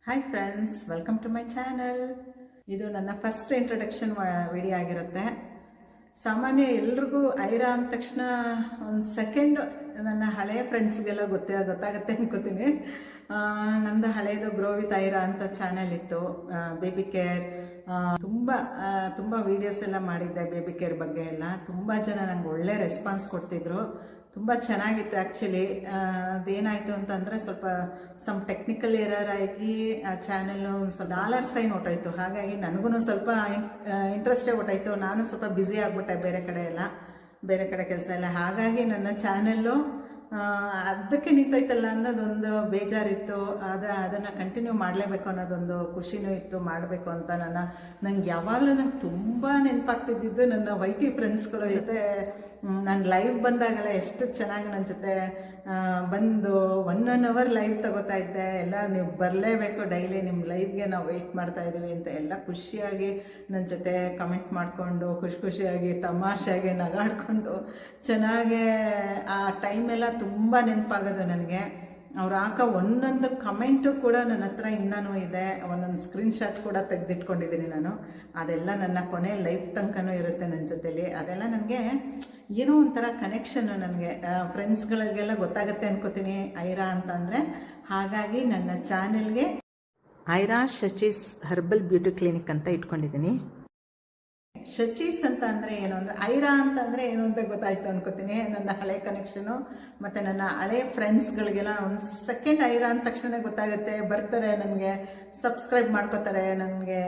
Hi friends, welcome to my channel. ಇದು ನನ್ನ first introduction video ಆಗಿರುತ್ತೆ. ಸಾಮಾನ್ಯ ಎಲ್ರಿಗೂ ಐರಾ ಅಂದ ತಕ್ಷಣ ಒಂದು ಸೆಕೆಂಡ್ ನನ್ನ ಹಳೆಯ ಫ್ರೆಂಡ್ಸ್ಗೆಲ್ಲ ಗೊತ್ತಾಗುತ್ತೆ ಅನ್ಕೋತೀನಿ. ನಂದು ಹಳೆಯದು ಗ್ರೋ ವಿತ್ ಐರಾ ಅಂತ ಚಾನೆಲ್ ಇತ್ತು. ಬೇಬಿ ಕೇರ್ ತುಂಬ ವೀಡಿಯೋಸ್ ಎಲ್ಲ ಮಾಡಿದ್ದೆ. ಬೇಬಿ ಕೇರ್ ಬಗ್ಗೆ ಎಲ್ಲ ತುಂಬ ಜನ ನಂಗೆ ಒಳ್ಳೆ ರೆಸ್ಪಾನ್ಸ್ ಕೊಡ್ತಿದ್ರು. ತುಂಬ ಚೆನ್ನಾಗಿತ್ತು. ಆ್ಯಕ್ಚುಲಿ ಅದೇನಾಯಿತು ಅಂತಂದರೆ ಸ್ವಲ್ಪ ಟೆಕ್ನಿಕಲ್ ಎರರ್ ಆಗಿ ಆ ಚಾನೆಲ್ಲು ಒಂದು ಸ್ವಲ್ಪ $ಸೈನ್ ಹೊಟ್ಟೋಯ್ತು. ಹಾಗಾಗಿ ನನಗೂ ಸ್ವಲ್ಪ ಇಂಟ್ರೆಸ್ಟೇ ಹೊಟ್ಟೋಯ್ತು. ನಾನು ಸ್ವಲ್ಪ ಬ್ಯುಸಿ ಆಗಿಬಿಟ್ಟೆ ಬೇರೆ ಕಡೆ ಕೆಲಸ ಎಲ್ಲ. ಹಾಗಾಗಿ ನನ್ನ ಚಾನೆಲ್ಲು ಅದಕ್ಕೆ ನಿಂತೋಯ್ತಲ್ಲ ಅನ್ನೋದೊಂದು ಬೇಜಾರಿತ್ತು. ಅದನ್ನು ಕಂಟಿನ್ಯೂ ಮಾಡಲೇಬೇಕು ಅನ್ನೋದೊಂದು ಖುಷಿನೂ ಇತ್ತು, ಮಾಡಬೇಕು ಅಂತ. ನಂಗೆ ಯಾವಾಗಲೂ ನಂಗೆ ತುಂಬ ನೆನಪಾಗ್ತಿದ್ದು ನನ್ನ ವೈಟಿ ಫ್ರೆಂಡ್ಸ್ಗಳ ಜೊತೆ ನಾನು ಲೈವ್ ಬಂದಾಗೆಲ್ಲ ಎಷ್ಟು ಚೆನ್ನಾಗಿ ನನ್ನ ಜೊತೆ ಬಂದು 1 ಅವರ್ ಲೈವ್ ತಗೋತಾ ಇದ್ದೆ. ಎಲ್ಲ ನೀವು ಬರಲೇಬೇಕು, ಡೈಲಿ ನಿಮ್ಮ ಲೈವ್ಗೆ ನಾವು ವೆಯ್ಟ್ ಮಾಡ್ತಾ ಇದ್ದೀವಿ ಅಂತ ಎಲ್ಲ ಖುಷಿಯಾಗಿ ನನ್ನ ಜೊತೆ ಕಮೆಂಟ್ ಮಾಡಿಕೊಂಡು ಖುಷಿಯಾಗಿ ತಮಾಷೆಯಾಗಿ ನಗಾಡ್ಕೊಂಡು ಚೆನ್ನಾಗೆ ಆ ಟೈಮೆಲ್ಲ ತುಂಬ ನೆನಪಾಗೋದು ನನಗೆ. ಅವ್ರು ಹಾಕೋ ಒಂದೊಂದು ಕಮೆಂಟು ಕೂಡ ನನ್ನ ಹತ್ರ ಇನ್ನೂ ಇದೆ. ಒಂದೊಂದು ಸ್ಕ್ರೀನ್ಶಾಟ್ ಕೂಡ ತೆಗೆದಿಟ್ಕೊಂಡಿದ್ದೀನಿ ನಾನು. ಅದೆಲ್ಲ ನನ್ನ ಕೊನೆ ಲೈಫ್ ತನಕನೂ ಇರುತ್ತೆ ನನ್ನ ಜೊತೆಲಿ. ಅದೆಲ್ಲ ನನಗೆ ಏನೋ ಒಂಥರ ಕನೆಕ್ಷನ್ನು. ನನಗೆ ಫ್ರೆಂಡ್ಸ್ಗಳಿಗೆಲ್ಲ ಗೊತ್ತಾಗುತ್ತೆ ಅನ್ಕೋತೀನಿ ಐರಾ ಅಂತಂದರೆ. ಹಾಗಾಗಿ ನನ್ನ ಚಾನೆಲ್ಗೆ ಐರಾ ಶಚೀಸ್ ಹರ್ಬಲ್ ಬ್ಯೂಟಿ ಕ್ಲಿನಿಕ್ ಅಂತ ಇಟ್ಕೊಂಡಿದ್ದೀನಿ. ಶಚೀಸ್ ಅಂತ ಅಂದರೆ ಏನು ಅಂದರೆ, ಐರಾ ಅಂತ ಅಂದರೆ ಏನು ಅಂತ ಗೊತ್ತಾಯಿತು ಅನ್ಕೋತೀನಿ. ನನ್ನ ಹಳೆ ಕನೆಕ್ಷನು ಮತ್ತು ನನ್ನ ಹಳೆ ಫ್ರೆಂಡ್ಸ್ಗಳಿಗೆಲ್ಲ ಒಂದು ಸೆಕೆಂಡ್ ಐರಾ ಅಂದ ತಕ್ಷಣ ಗೊತ್ತಾಗುತ್ತೆ. ಬರ್ತಾರೆ, ನನಗೆ ಸಬ್ಸ್ಕ್ರೈಬ್ ಮಾಡ್ಕೋತಾರೆ. ನನಗೆ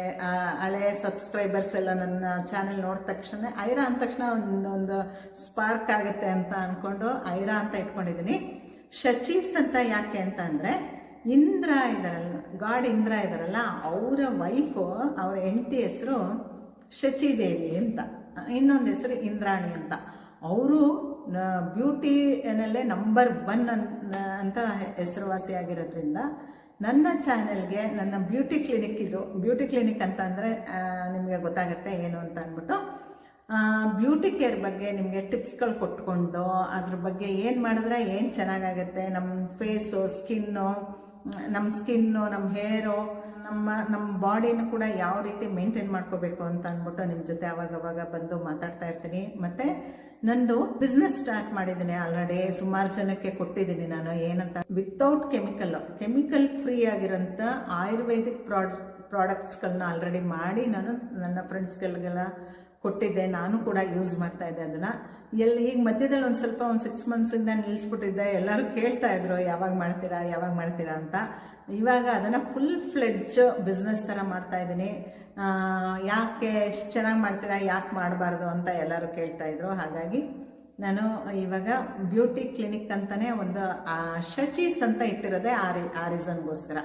ಹಳೆ ಸಬ್ಸ್ಕ್ರೈಬರ್ಸ್ ಎಲ್ಲ ನನ್ನ ಚಾನೆಲ್ ನೋಡಿದ ತಕ್ಷಣ ಐರಾ ಅಂದ ತಕ್ಷಣ ಒಂದು ಸ್ಪಾರ್ಕ್ ಆಗುತ್ತೆ ಅಂತ ಅಂದ್ಕೊಂಡು ಐರಾ ಅಂತ ಇಟ್ಕೊಂಡಿದ್ದೀನಿ. ಶಚೀಸ್ ಅಂತ ಯಾಕೆ ಅಂತ ಅಂದರೆ, ಇಂದ್ರ ಇದ್ದಾರಲ್ಲ, ಗಾಡ್ ಇಂದ್ರ ಇದ್ದಾರಲ್ಲ, ಅವರ ವೈಫು, ಅವರ ಹೆಂಡತಿ ಹೆಸರು ಶಚಿದೇವಿ ಅಂತ, ಇನ್ನೊಂದು ಹೆಸರು ಇಂದ್ರಾಣಿ ಅಂತ. ಅವರು ಬ್ಯೂಟಿನಲ್ಲೇ ನಂಬರ್ 1 ಅಂತ ಹೆಸರುವಾಸಿಯಾಗಿರೋದ್ರಿಂದ ನನ್ನ ಚಾನೆಲ್ಗೆ ನನ್ನ ಬ್ಯೂಟಿ ಕ್ಲಿನಿಕ್, ಇದು ಬ್ಯೂಟಿ ಕ್ಲಿನಿಕ್ ಅಂತ ಅಂದರೆ ನಿಮಗೆ ಗೊತ್ತಾಗುತ್ತೆ ಏನು ಅಂತ ಅಂದ್ಬಿಟ್ಟು, ಬ್ಯೂಟಿ ಕೇರ್ ಬಗ್ಗೆ ನಿಮಗೆ ಟಿಪ್ಸ್ಗಳು ಕೊಟ್ಕೊಂಡು ಅದ್ರ ಬಗ್ಗೆ ಏನು ಮಾಡಿದ್ರೆ ಏನು ಚೆನ್ನಾಗಾಗುತ್ತೆ, ನಮ್ಮ ಫೇಸು, ಸ್ಕಿನ್ನು, ನಮ್ಮ ಹೇರು, ನಮ್ಮ ಬಾಡಿನೂ ಕೂಡ ಯಾವ ರೀತಿ ಮೇಂಟೈನ್ ಮಾಡ್ಕೋಬೇಕು ಅಂತ ಅಂದ್ಬಿಟ್ಟು ನಿಮ್ಮ ಜೊತೆ ಅವಾಗ ಬಂದು ಮಾತಾಡ್ತಾ ಇರ್ತೀನಿ. ಮತ್ತು ನಂದು ಬಿಸ್ನೆಸ್ ಸ್ಟಾರ್ಟ್ ಮಾಡಿದ್ದೀನಿ ಆಲ್ರೆಡಿ. ಸುಮಾರು ಜನಕ್ಕೆ ಕೊಟ್ಟಿದ್ದೀನಿ ನಾನು. ಏನಂತ, ವಿತೌಟ್ ಕೆಮಿಕಲ್ ಫ್ರೀ ಆಗಿರೋಂಥ ಆಯುರ್ವೇದಿಕ್ ಪ್ರಾಡಕ್ಟ್ಸ್ಗಳನ್ನ ಆಲ್ರೆಡಿ ಮಾಡಿ ನಾನು ನನ್ನ ಫ್ರೆಂಡ್ಸ್ಗಳಿಗೆಲ್ಲ ಕೊಟ್ಟಿದ್ದೆ. ನಾನು ಕೂಡ ಯೂಸ್ ಮಾಡ್ತಾ ಇದ್ದೆ ಅದನ್ನು. ಈಗ ಮಧ್ಯದಲ್ಲಿ ಒಂದು 6 ಮಂತ್ಸಿಂದ ನಿಲ್ಲಿಸ್ಬಿಟ್ಟಿದ್ದೆ. ಎಲ್ಲರೂ ಕೇಳ್ತಾ ಇದ್ರು ಯಾವಾಗ ಮಾಡ್ತೀರಾ ಅಂತ. ಇವಾಗ ಅದನ್ನು ಫುಲ್ ಫ್ಲೆಡ್ಜ್ ಬಿಸ್ನೆಸ್ ಥರ ಮಾಡ್ತಾ ಇದ್ದೀನಿ. ಯಾಕೆ ಎಷ್ಟು ಚೆನ್ನಾಗಿ ಮಾಡ್ತೀರಾ, ಯಾಕೆ ಮಾಡಬಾರ್ದು ಅಂತ ಎಲ್ಲರೂ ಕೇಳ್ತಾ ಇದ್ರು. ಹಾಗಾಗಿ ನಾನು ಇವಾಗ ಬ್ಯೂಟಿ ಕ್ಲಿನಿಕ್ ಅಂತಲೇ ಒಂದು ಶಚೀಸ್ ಅಂತ ಇಟ್ಟಿರೋದೆ ಆ ರೀಸನ್ಗೋಸ್ಕರ.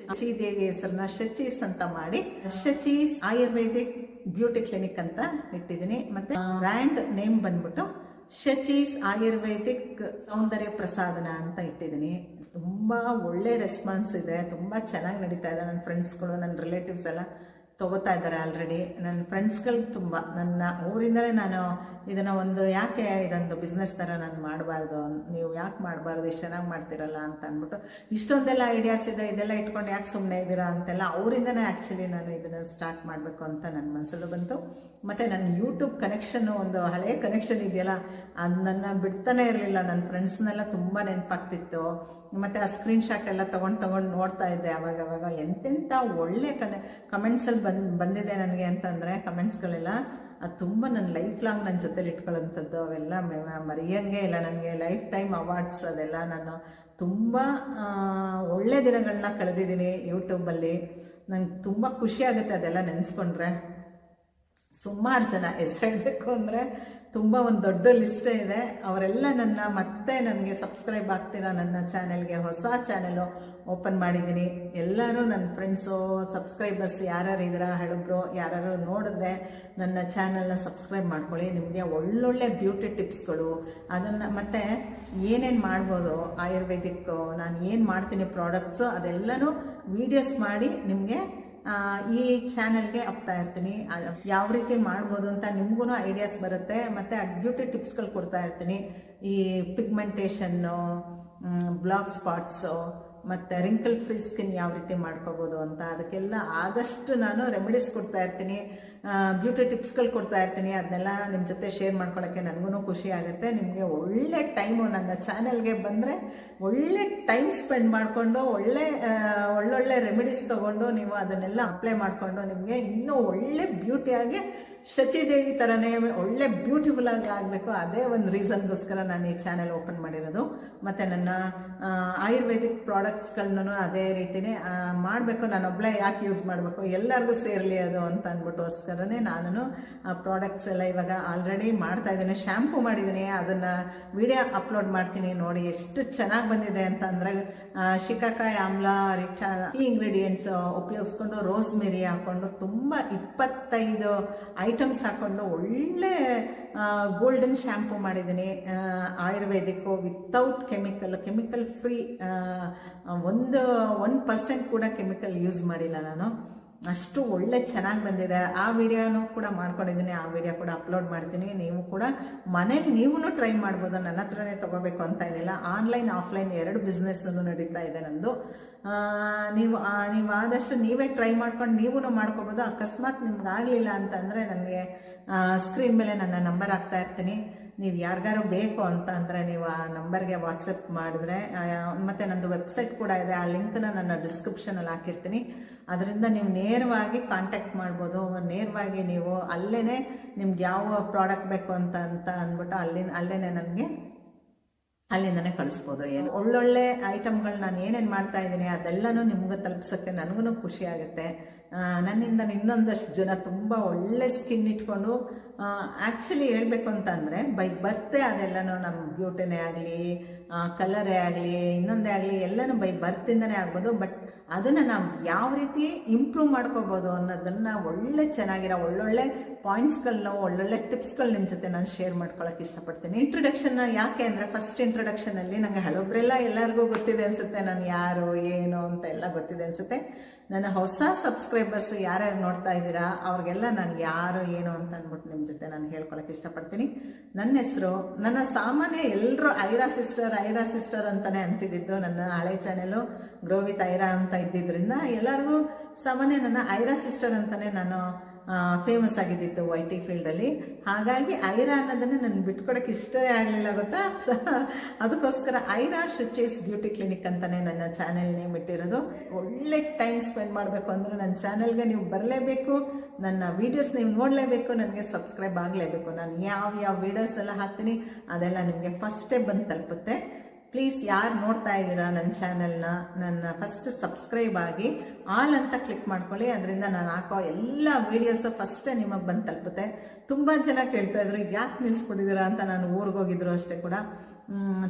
ಶಚಿದೇವಿ ಹೆಸರನ್ನ ಶಚೀಸ್ ಅಂತ ಮಾಡಿ ಶಚೀಸ್ ಆಯುರ್ವೇದಿಕ್ ಬ್ಯೂಟಿ ಕ್ಲಿನಿಕ್ ಅಂತ ಇಟ್ಟಿದ್ದೀನಿ. ಮತ್ತೆ ಬ್ರ್ಯಾಂಡ್ ನೇಮ್ ಬಂದ್ಬಿಟ್ಟು ಶಚೀಸ್ ಆಯುರ್ವೇದಿಕ್ ಸೌಂದರ್ಯ ಪ್ರಸಾದನ ಅಂತ ಇಟ್ಟಿದ್ದೀನಿ. ತುಂಬ ಒಳ್ಳೆ ರೆಸ್ಪಾನ್ಸ್ ಇದೆ, ತುಂಬ ಚೆನ್ನಾಗಿ ನಡೀತಾ ಇದೆ. ನನ್ನ ಫ್ರೆಂಡ್ಸ್ಗಳು, ನನ್ನ ರಿಲೇಟಿವ್ಸ್ ಎಲ್ಲ ತೊಗೋತಾ ಇದ್ದಾರೆ ಆಲ್ರೆಡಿ. ನನ್ನ ಫ್ರೆಂಡ್ಸ್ಗಳಿಗೆ ತುಂಬ ನನ್ನ ಊರಿಂದಲೇ ನಾನು ಇದನ್ನು ಯಾಕೆ ಇದೊಂದು ಬಿಸ್ನೆಸ್ ಥರ ನಾನು ಮಾಡಬಾರ್ದು, ನೀವು ಯಾಕೆ ಮಾಡಬಾರ್ದು, ಇಷ್ಟು ಚೆನ್ನಾಗಿ ಮಾಡ್ತಿರಲ್ಲ ಅಂತ ಅಂದ್ಬಿಟ್ಟು, ಇಷ್ಟೊಂದೆಲ್ಲ ಐಡಿಯಾಸ್ ಇದೆ, ಇದೆಲ್ಲ ಇಟ್ಕೊಂಡು ಯಾಕೆ ಸುಮ್ಮನೆ ಇದ್ದೀರಾ ಅಂತೆಲ್ಲ ಅವರಿಂದನೇ ಆ್ಯಕ್ಚುಲಿ ನಾನು ಇದನ್ನು ಸ್ಟಾರ್ಟ್ ಮಾಡಬೇಕು ಅಂತ ನನ್ನ ಮನಸ್ಸಲ್ಲೂ ಬಂತು. ಮತ್ತು ನನ್ನ ಯೂಟ್ಯೂಬ್ ಕನೆಕ್ಷನ್ನು, ಒಂದು ಹಳೆಯ ಕನೆಕ್ಷನ್ ಇದೆಯಲ್ಲ, ಅದು ನನ್ನ ಬಿಡ್ತಾನೆ ಇರಲಿಲ್ಲ. ನನ್ನ ಫ್ರೆಂಡ್ಸ್ನೆಲ್ಲ ತುಂಬ ನೆನಪಾಗ್ತಿತ್ತು. ಮತ್ತು ಆ ಸ್ಕ್ರೀನ್ಶಾಟ್ ಎಲ್ಲ ತೊಗೊಂಡು ನೋಡ್ತಾ ಇದ್ದೆ ಅವಾಗ. ಎಂತೆಂಥ ಒಳ್ಳೆ ಕಮೆಂಟ್ಸಲ್ಲಿ ಬಂದಿದೆ ನನಗೆ ಅಂತಂದರೆ, ಕಮೆಂಟ್ಸ್ಗಳೆಲ್ಲ ಅದು ತುಂಬ ನನ್ನ ಲೈಫ್ ಲಾಂಗ್ ನನ್ನ ಜೊತೆಲಿ ಇಟ್ಕೊಳ್ಳೋಂಥದ್ದು. ಅವೆಲ್ಲ ಮರೆಯೋಂಗೆ ಇಲ್ಲ ನನಗೆ. ಲೈಫ್ ಟೈಮ್ ಅವಾರ್ಡ್ಸ್ ಅದೆಲ್ಲ ನಾನು ತುಂಬ ಒಳ್ಳೆ ದಿನಗಳನ್ನ ಕಳೆದಿದ್ದೀನಿ ಯೂಟ್ಯೂಬಲ್ಲಿ. ನಂಗೆ ತುಂಬ ಖುಷಿಯಾಗುತ್ತೆ ಅದೆಲ್ಲ ನೆನೆಸ್ಕೊಂಡ್ರೆ. ಸುಮಾರು ಜನ ಹೆಸರಿಡಬೇಕು ಅಂದರೆ ತುಂಬ ಒಂದು ದೊಡ್ಡ ಲಿಸ್ಟೇ ಇದೆ. ಅವರೆಲ್ಲ ಮತ್ತೆ ನನಗೆ ಸಬ್ಸ್ಕ್ರೈಬ್ ಆಗ್ತೀರಾ ನನ್ನ ಚಾನೆಲ್ಗೆ. ಹೊಸ ಚಾನೆಲು ಓಪನ್ ಮಾಡಿದ್ದೀನಿ. ಎಲ್ಲರೂ ನನ್ನ ಫ್ರೆಂಡ್ಸು, ಸಬ್ಸ್ಕ್ರೈಬರ್ಸ್ ಯಾರ್ಯಾರು ಇದ್ದೀರಾ, ಹಳಬ್ರು ಯಾರು ನೋಡಿದ್ರೆ ನನ್ನ ಚಾನಲ್ನ ಸಬ್ಸ್ಕ್ರೈಬ್ ಮಾಡ್ಕೊಳ್ಳಿ. ನಿಮಗೆ ಒಳ್ಳೊಳ್ಳೆ ಬ್ಯೂಟಿ ಟಿಪ್ಸ್ಗಳು, ಅದನ್ನು ಮತ್ತು ಏನೇನು ಮಾಡ್ಬೋದು ಆಯುರ್ವೇದಿಕ್ಕು, ನಾನು ಏನು ಮಾಡ್ತೀನಿ ಪ್ರಾಡಕ್ಟ್ಸು, ಅದೆಲ್ಲನೂ ವೀಡಿಯೋಸ್ ಮಾಡಿ ನಿಮಗೆ ಈ ಚಾನೆಲ್ಗೆ ಹಾಕ್ತಾ ಇರ್ತೀನಿ. ಯಾವ ರೀತಿ ಮಾಡ್ಬೋದು ಅಂತ ನಿಮಗೂ ಐಡಿಯಾಸ್ ಬರುತ್ತೆ. ಮತ್ತು ಬ್ಯೂಟಿ ಟಿಪ್ಸ್ಗಳು ಕೊಡ್ತಾ ಇರ್ತೀನಿ. ಈ ಪಿಗ್ಮೆಂಟೇಷನ್ನು, ಬ್ಲಾಕ್ ಸ್ಪಾಟ್ಸು, ಮತ್ತು ರಿಂಕಲ್ ಫ್ರೀ ಸ್ಕಿನ್ ಯಾವ ರೀತಿ ಮಾಡ್ಕೋಬೋದು ಅಂತ ಅದಕ್ಕೆಲ್ಲ ಆದಷ್ಟು ನಾನು ರೆಮಿಡೀಸ್ ಕೊಡ್ತಾ ಇರ್ತೀನಿ, ಬ್ಯೂಟಿ ಟಿಪ್ಸ್ಗಳು ಕೊಡ್ತಾ ಇರ್ತೀನಿ. ಅದನ್ನೆಲ್ಲ ನಿಮ್ಮ ಜೊತೆ ಶೇರ್ ಮಾಡ್ಕೊಳ್ಳೋಕ್ಕೆ ನನಗೂ ಖುಷಿ ಆಗುತ್ತೆ. ನಿಮಗೆ ಒಳ್ಳೆ ಟೈಮು ನನ್ನ ಚಾನೆಲ್ಗೆ ಬಂದರೆ ಒಳ್ಳೆ ಟೈಮ್ ಸ್ಪೆಂಡ್ ಮಾಡಿಕೊಂಡು ಒಳ್ಳೊಳ್ಳೆ ರೆಮಿಡೀಸ್ ತೊಗೊಂಡು ನೀವು ಅದನ್ನೆಲ್ಲ ಅಪ್ಲೈ ಮಾಡಿಕೊಂಡು ನಿಮಗೆ ಇನ್ನೂ ಒಳ್ಳೆ ಬ್ಯೂಟಿಯಾಗಿ ಶಚಿದೇವಿ ಥರನೇ ಒಳ್ಳೆ ಬ್ಯೂಟಿಫುಲ್ ಆಗಿ ಆಗಬೇಕು. ಅದೇ ಒಂದು ರೀಸನ್ಗೋಸ್ಕರ ನಾನು ಈ ಚಾನೆಲ್ ಓಪನ್ ಮಾಡಿರೋದು. ಮತ್ತು ನನ್ನ ಆಯುರ್ವೇದಿಕ್ ಪ್ರಾಡಕ್ಟ್ಸ್ಗಳನ್ನೂ ಅದೇ ರೀತಿಯೇ ಮಾಡಬೇಕು. ನಾನೊಬ್ಬಳೇ ಯಾಕೆ ಯೂಸ್ ಮಾಡಬೇಕು, ಎಲ್ಲರಿಗೂ ಸೇರಲಿ ಅದು ಅಂತ ಅಂದ್ಬಿಟ್ಟೋಸ್ಕರನೇ ನಾನು ಆ ಪ್ರಾಡಕ್ಟ್ಸ್ ಎಲ್ಲ ಇವಾಗ ಆಲ್ರೆಡಿ ಮಾಡ್ತಾ ಇದ್ದೀನಿ. ಶ್ಯಾಂಪು ಮಾಡಿದ್ದೀನಿ, ಅದನ್ನು ವಿಡಿಯೋ ಅಪ್ಲೋಡ್ ಮಾಡ್ತೀನಿ. ನೋಡಿ ಎಷ್ಟು ಚೆನ್ನಾಗಿ ಬಂದಿದೆ ಅಂತ ಅಂದರೆ ಶಿಕಾಕಾಯಿ ಆಮ್ಲ ರಿಕ್ಷಾ ಈ ಇಂಗ್ರೀಡಿಯೆಂಟ್ಸ್ ಉಪಯೋಗಿಸ್ಕೊಂಡು ರೋಸ್ಮೆರಿ ಹಾಕ್ಕೊಂಡು ತುಂಬ 25 ಐಟಮ್ಸ್ ಹಾಕ್ಕೊಂಡು ಒಳ್ಳೆ ಗೋಲ್ಡನ್ ಶ್ಯಾಂಪು ಮಾಡಿದ್ದೀನಿ. ಆಯುರ್ವೇದಿಕ್ಕು ವಿತೌಟ್ ಕೆಮಿಕಲ್ ಫ್ರೀ, 1% ಕೂಡ ಕೆಮಿಕಲ್ ಯೂಸ್ ಮಾಡಿಲ್ಲ ನಾನು. ಅಷ್ಟು ಒಳ್ಳೆ ಚೆನ್ನಾಗಿ ಬಂದಿದೆ. ಆ ವಿಡಿಯೋನೂ ಕೂಡ ಮಾಡ್ಕೊಂಡಿದ್ದೀನಿ, ಆ ವಿಡಿಯೋ ಕೂಡ ಅಪ್ಲೋಡ್ ಮಾಡ್ತೀನಿ. ನೀವು ಕೂಡ ಮನೇಲಿ ನೀವೂ ಟ್ರೈ ಮಾಡ್ಬೋದು. ನನ್ನ ಹತ್ರನೇ ತೊಗೋಬೇಕು ಅಂತ ಏನಿಲ್ಲ, ಆನ್ಲೈನ್ ಆಫ್ಲೈನ್ 2 ಬಿಸ್ನೆಸ್ಸನ್ನು ನಡೀತಾ ಇದೆ ನಂದು. ನೀವು ಆದಷ್ಟು ನೀವೇ ಟ್ರೈ ಮಾಡ್ಕೊಂಡು ನೀವೂ ಮಾಡ್ಕೋಬೋದು. ಅಕಸ್ಮಾತ್ ನಿಮ್ಗೆ ಆಗಲಿಲ್ಲ ಅಂತಂದರೆ ನನಗೆ ಸ್ಕ್ರೀನ್ ಮೇಲೆ ನನ್ನ ನಂಬರ್ ಹಾಕ್ತಾ ಇರ್ತೀನಿ. ನೀವು ಯಾರಿಗಾರು ಬೇಕು ಅಂತ ಅಂದರೆ ನೀವು ಆ ನಂಬರ್ಗೆ ವಾಟ್ಸಪ್ ಮಾಡಿದ್ರೆ, ಮತ್ತು ನನ್ನದು ವೆಬ್ಸೈಟ್ ಕೂಡ ಇದೆ, ಆ ಲಿಂಕ್ನ ನನ್ನ ಡಿಸ್ಕ್ರಿಪ್ಷನಲ್ಲಿ ಹಾಕಿರ್ತೀನಿ. ಅದರಿಂದ ನೀವು ನೇರವಾಗಿ ಕಾಂಟ್ಯಾಕ್ಟ್ ಮಾಡ್ಬೋದು. ನೇರವಾಗಿ ನೀವು ಅಲ್ಲೇ ನಿಮ್ಗೆ ಯಾವ ಪ್ರಾಡಕ್ಟ್ ಬೇಕು ಅಂತ ಅಂದ್ಬಿಟ್ಟು ಅಲ್ಲಿಂದನೇ ಕಳಿಸ್ಬೋದು. ಏನು ಒಳ್ಳೊಳ್ಳೆ ಐಟಮ್ಗಳು ನಾನು ಏನೇನು ಮಾಡ್ತಾ ಇದ್ದೀನಿ ಅದೆಲ್ಲನೂ ನಿಮ್ಗೆ ತಲುಪಿಸೋಕ್ಕೆ ನನಗೂ ಖುಷಿ ಆಗುತ್ತೆ. ನನ್ನಿಂದ ಇನ್ನೊಂದಷ್ಟು ಜನ ತುಂಬ ಒಳ್ಳೆ ಸ್ಕಿನ್ ಇಟ್ಕೊಂಡು, ಆ್ಯಕ್ಚುಲಿ ಹೇಳ್ಬೇಕು ಅಂತ ಅಂದರೆ ಬೈ ಬರ್ತೆ ಅದೆಲ್ಲನೂ ನಮ್ಮ ಬ್ಯೂಟಿನೇ ಆಗಲಿ, ಕಲರೇ ಆಗಲಿ, ಇನ್ನೊಂದೇ ಆಗಲಿ, ಎಲ್ಲನೂ ಬೈ ಬರ್ತಿಂದನೇ ಆಗ್ಬೋದು. ಬಟ್ ಅದನ್ನು ನಾವು ಯಾವ ರೀತಿ ಇಂಪ್ರೂವ್ ಮಾಡ್ಕೋಬೋದು ಅನ್ನೋದನ್ನು ಚೆನ್ನಾಗಿರೋ ಒಳ್ಳೊಳ್ಳೆ ಪಾಯಿಂಟ್ಸ್ಗಳನ್ನ ಒಳ್ಳೊಳ್ಳೆ ಟಿಪ್ಸ್ಗಳು ನಿಮ್ಮ ಜೊತೆ ನಾನು ಶೇರ್ ಮಾಡ್ಕೊಳ್ಳೋಕೆ ಇಷ್ಟಪಡ್ತೀನಿ. ಇಂಟ್ರೊಡಕ್ಷನ್ ಯಾಕೆ ಅಂದರೆ ಫಸ್ಟ್ ಇಂಟ್ರೊಡಕ್ಷನಲ್ಲಿ ನನಗೆ ಹಳಬ್ರೆಲ್ಲ ಎಲ್ಲರಿಗೂ ಗೊತ್ತಿದೆ ಅನಿಸುತ್ತೆ, ನಾನು ಯಾರು ಏನು ಅಂತ ಎಲ್ಲ ಗೊತ್ತಿದೆ ಅನಿಸುತ್ತೆ. ನನ್ನ ಹೊಸ ಸಬ್ಸ್ಕ್ರೈಬರ್ಸ್ ಯಾರ್ಯಾರು ನೋಡ್ತಾ ಇದ್ದೀರಾ ಅವ್ರಿಗೆಲ್ಲ ನಾನು ಯಾರು ಏನು ಅಂತ ಅಂದ್ಬಿಟ್ಟು ನಿಮ್ಮ ಜೊತೆ ನಾನು ಹೇಳ್ಕೊಳಕ್ಕೆ ಇಷ್ಟಪಡ್ತೀನಿ. ನನ್ನ ಹೆಸರು, ನನ್ನ ಸಾಮಾನ್ಯ ಎಲ್ಲರೂ ಐರಾ ಸಿಸ್ಟರ್ ಅಂತಲೇ ಅಂತಿದ್ದು. ನನ್ನ ಹಳೆ ಚಾನೆಲು ಗ್ರೋ ವಿತ್ ಐರಾ ಅಂತ ಇದ್ದಿದ್ದರಿಂದ ಎಲ್ಲರಿಗೂ ಸಾಮಾನ್ಯ ನನ್ನ ಐರಾ ಸಿಸ್ಟರ್ ಅಂತಲೇ ನಾನು ಫೇಮಸ್ ಆಗಿದ್ದಿತ್ತು YT ಫೀಲ್ಡಲ್ಲಿ. ಹಾಗಾಗಿ ಐರಾ ಅನ್ನೋದನ್ನು ನಾನು ಬಿಟ್ಕೊಡೋಕೆ ಇಷ್ಟವೇ ಆಗಲಿಲ್ಲ ಗೊತ್ತಾ. ಅದಕ್ಕೋಸ್ಕರ ಐರಾ ಶುಚೀಸ್ ಬ್ಯೂಟಿ ಕ್ಲಿನಿಕ್ ಅಂತಲೇ ನನ್ನ ಚಾನೆಲ್ ನೇಮ್ ಇಟ್ಟಿರೋದು. ಒಳ್ಳೆ ಟೈಮ್ ಸ್ಪೆಂಡ್ ಮಾಡಬೇಕು ಅಂದರೆ ನನ್ನ ಚಾನೆಲ್ಗೆ ನೀವು ಬರಲೇಬೇಕು, ನನ್ನ ವೀಡಿಯೋಸ್ ನೀವು ನೋಡಲೇಬೇಕು, ನನಗೆ ಸಬ್ಸ್ಕ್ರೈಬ್ ಆಗಲೇಬೇಕು. ನಾನು ಯಾವ ವೀಡಿಯೋಸ್ ಎಲ್ಲ ಹಾಕ್ತೀನಿ ಅದೆಲ್ಲ ನಿಮಗೆ ಫಸ್ಟೇ ಬಂದು ತಲುಪುತ್ತೆ. ಪ್ಲೀಸ್ ಯಾರು ನೋಡ್ತಾ ಇದ್ದೀರಾ ನನ್ನ ಚಾನೆಲ್ನ, ನನ್ನ ಫಸ್ಟ್ ಸಬ್ಸ್ಕ್ರೈಬ್ ಆಗಿ ಆಲ್ ಅಂತ ಕ್ಲಿಕ್ ಮಾಡ್ಕೊಳ್ಳಿ. ಅದರಿಂದ ನಾನು ಹಾಕೋ ಎಲ್ಲ ವೀಡಿಯೋಸು ಫಸ್ಟೇ ನಿಮಗೆ ಬಂದು ತಲುಪುತ್ತೆ. ತುಂಬ ಜನ ಕೇಳ್ತಾ ಇದ್ರು ಯಾಕೆ ನಿಲ್ಲಿಸ್ಬಿಟ್ಟಿದ್ದೀರಾ ಅಂತ. ನಾನು ಊರಿಗೆ ಹೋಗಿದ್ರು ಅಷ್ಟೇ ಕೂಡ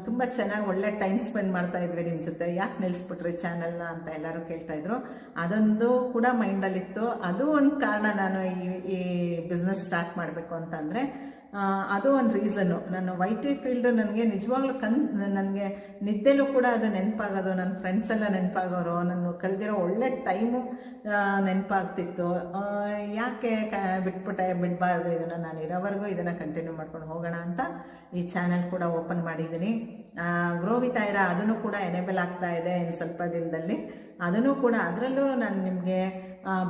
ತುಂಬ ಚೆನ್ನಾಗಿ ಒಳ್ಳೆ ಟೈಮ್ ಸ್ಪೆಂಡ್ ಮಾಡ್ತಾ ಇದ್ವಿ ನಿಮ್ಮ ಜೊತೆ, ಯಾಕೆ ನಿಲ್ಲಿಸ್ಬಿಟ್ರಿ ಚಾನಲ್ನ ಅಂತ ಎಲ್ಲರೂ ಕೇಳ್ತಾಯಿದ್ರು. ಅದೊಂದು ಕೂಡ ಮೈಂಡಲ್ಲಿತ್ತು. ಅದು ಒಂದು ಕಾರಣ ನಾನು ಈ ಬಿಸ್ನೆಸ್ ಸ್ಟಾರ್ಟ್ ಮಾಡಬೇಕು ಅಂತಂದರೆ ಅದು ಒಂದು ರೀಸನ್ನು. ನಾನು YT ಫೀಲ್ಡು ನನಗೆ ನಿಜವಾಗ್ಲೂ ನನಗೆ ನಿದ್ದೆಲೂ ಕೂಡ ಅದು ನೆನಪಾಗೋದು, ನನ್ನ ಫ್ರೆಂಡ್ಸ್ ಎಲ್ಲ ನೆನಪಾಗೋರು, ನಾನು ಕಳೆದಿರೋ ಒಳ್ಳೆ ಟೈಮು ನೆನಪಾಗ್ತಿತ್ತು. ಯಾಕೆ ಬಿಡಬಾರ್ದು ಇದನ್ನು, ನಾನು ಇರೋವರೆಗೂ ಇದನ್ನು ಕಂಟಿನ್ಯೂ ಮಾಡ್ಕೊಂಡು ಹೋಗೋಣ ಅಂತ ಈ ಚಾನೆಲ್ ಕೂಡ ಓಪನ್ ಮಾಡಿದ್ದೀನಿ. ಗ್ರೋ ವಿತ್ ಐರಾ ಅದನ್ನು ಕೂಡ ಎನೇಬಲ್ ಆಗ್ತಾ ಇದೆ ಇನ್ನು ಸ್ವಲ್ಪ ದಿನದಲ್ಲಿ. ಅದನ್ನು ಕೂಡ ಅದರಲ್ಲೂ ನಾನು ನಿಮಗೆ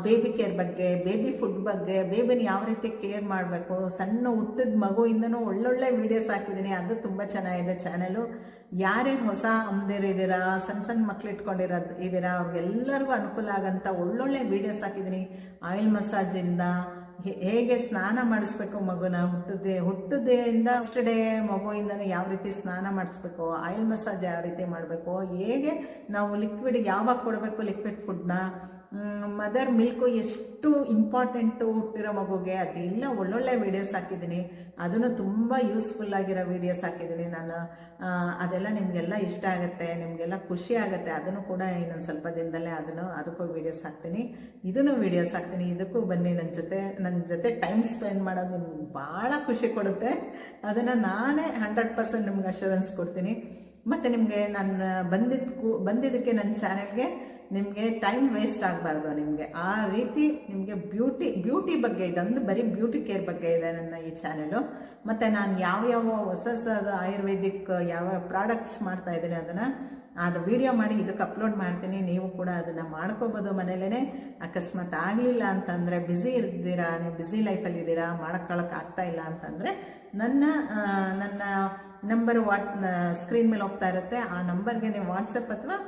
ಬೇಬಿ ಕೇರ್ ಬಗ್ಗೆ, ಬೇಬಿ ಫುಡ್ ಬಗ್ಗೆ, ಬೇಬಿನ ಯಾವ ರೀತಿ ಕೇರ್ ಮಾಡಬೇಕು, ಸಣ್ಣ ಹುಟ್ಟಿದ ಮಗುವಿಂದನೂ ಒಳ್ಳೊಳ್ಳೆ ವೀಡಿಯೋಸ್ ಹಾಕಿದ್ದೀನಿ. ಅದು ತುಂಬ ಚೆನ್ನಾಗಿದೆ ಚಾನೆಲು. ಯಾರೇನು ಹೊಸ ಅಮ್ಮದಿರಿದ್ದೀರಾ, ಸಣ್ಣ ಮಕ್ಳು ಇದ್ದೀರಾ ಅವ್ರಿಗೆಲ್ಲರಿಗೂ ಅನುಕೂಲ ಆಗೋಂಥ ಒಳ್ಳೊಳ್ಳೆ ವೀಡಿಯೋಸ್ ಹಾಕಿದ್ದೀನಿ. ಆಯಿಲ್ ಮಸಾಜಿಂದ ಹೇಗೆ ಸ್ನಾನ ಮಾಡಿಸ್ಬೇಕು ಮಗುನ, ಹುಟ್ಟುದೆಯಿಂದ ಫಸ್ಟ್ ಡೇ ಮಗುವಿಂದನೂ ಯಾವ ರೀತಿ ಸ್ನಾನ ಮಾಡಿಸ್ಬೇಕು, ಆಯಿಲ್ ಮಸಾಜ್ ಯಾವ ರೀತಿ ಮಾಡಬೇಕು, ಹೇಗೆ ನಾವು ಲಿಕ್ವಿಡ್ ಯಾವಾಗ ಕೊಡಬೇಕು, ಲಿಕ್ವಿಡ್ ಫುಡ್ನ, ಮದರ್ ಮಿಲ್ಕು ಎಷ್ಟು ಇಂಪಾರ್ಟೆಂಟು ಹುಟ್ಟಿರೋ ಮಗುಗೆ, ಅದೆಲ್ಲ ಒಳ್ಳೊಳ್ಳೆ ವೀಡಿಯೋಸ್ ಹಾಕಿದ್ದೀನಿ. ಅದನ್ನು ತುಂಬ ಯೂಸ್ಫುಲ್ ಆಗಿರೋ ವೀಡಿಯೋಸ್ ಹಾಕಿದ್ದೀನಿ ನಾನು. ಅದೆಲ್ಲ ನಿಮಗೆಲ್ಲ ಇಷ್ಟ ಆಗುತ್ತೆ, ನಿಮಗೆಲ್ಲ ಖುಷಿ ಆಗುತ್ತೆ. ಅದನ್ನು ಕೂಡ ಇನ್ನೊಂದು ಸ್ವಲ್ಪ ದಿನದಲ್ಲೇ ಅದಕ್ಕೂ ವೀಡಿಯೋಸ್ ಹಾಕ್ತೀನಿ, ಇದನ್ನು ವೀಡಿಯೋಸ್ ಹಾಕ್ತೀನಿ. ಇದಕ್ಕೂ ಬನ್ನಿ, ನನ್ನ ಜೊತೆ ಟೈಮ್ ಸ್ಪೆಂಡ್ ಮಾಡೋದು ನಿಮ್ಗೆ ಭಾಳ ಖುಷಿ ಕೊಡುತ್ತೆ. ಅದನ್ನು ನಾನೇ 100% ನಿಮ್ಗೆ ಅಶ್ಯೂರೆನ್ಸ್ ಕೊಡ್ತೀನಿ. ಮತ್ತು ನಿಮಗೆ ನಾನು ಬಂದಿದ್ದಕ್ಕೆ ನನ್ನ ಚಾನೆಲ್ಗೆ ನಿಮಗೆ ಟೈಮ್ ವೇಸ್ಟ್ ಆಗಬಾರ್ದು. ನಿಮಗೆ ಆ ರೀತಿ ನಿಮಗೆ ಬ್ಯೂಟಿ ಬಗ್ಗೆ ಇದೊಂದು ಬರೀ ಬ್ಯೂಟಿ ಕೇರ್ ಬಗ್ಗೆ ಇದೆ ನನ್ನ ಈ ಚಾನೆಲು. ಮತ್ತು ನಾನು ಯಾವ ಹೊಸ ಆಯುರ್ವೇದಿಕ್ ಯಾವ ಪ್ರಾಡಕ್ಟ್ಸ್ ಮಾಡ್ತಾ ಇದ್ದೀನಿ ಅದನ್ನು ಅದು ವಿಡಿಯೋ ಮಾಡಿ ಇದಕ್ಕೆ ಅಪ್ಲೋಡ್ ಮಾಡ್ತೀನಿ. ನೀವು ಕೂಡ ಅದನ್ನು ಮಾಡ್ಕೋಬೋದು ಮನೇಲೇ. ಅಕಸ್ಮಾತ್ ಆಗಲಿಲ್ಲ ಅಂತಂದರೆ ಬ್ಯುಸಿ ಇದ್ದೀರಾ, ನೀವು ಬ್ಯುಸಿ ಲೈಫಲ್ಲಿ ಇದ್ದೀರಾ, ಮಾಡ್ಕೊಳ್ಳೋಕೆ ಆಗ್ತಾ ಇಲ್ಲ ಅಂತಂದರೆ ನನ್ನ ನಂಬರ್ ಸ್ಕ್ರೀನ್ ಮೇಲೆ ಹೋಗ್ತಾ ಇರುತ್ತೆ. ಆ ನಂಬರ್ಗೆ ನೀವು ವಾಟ್ಸಪ್ ಅಥವಾ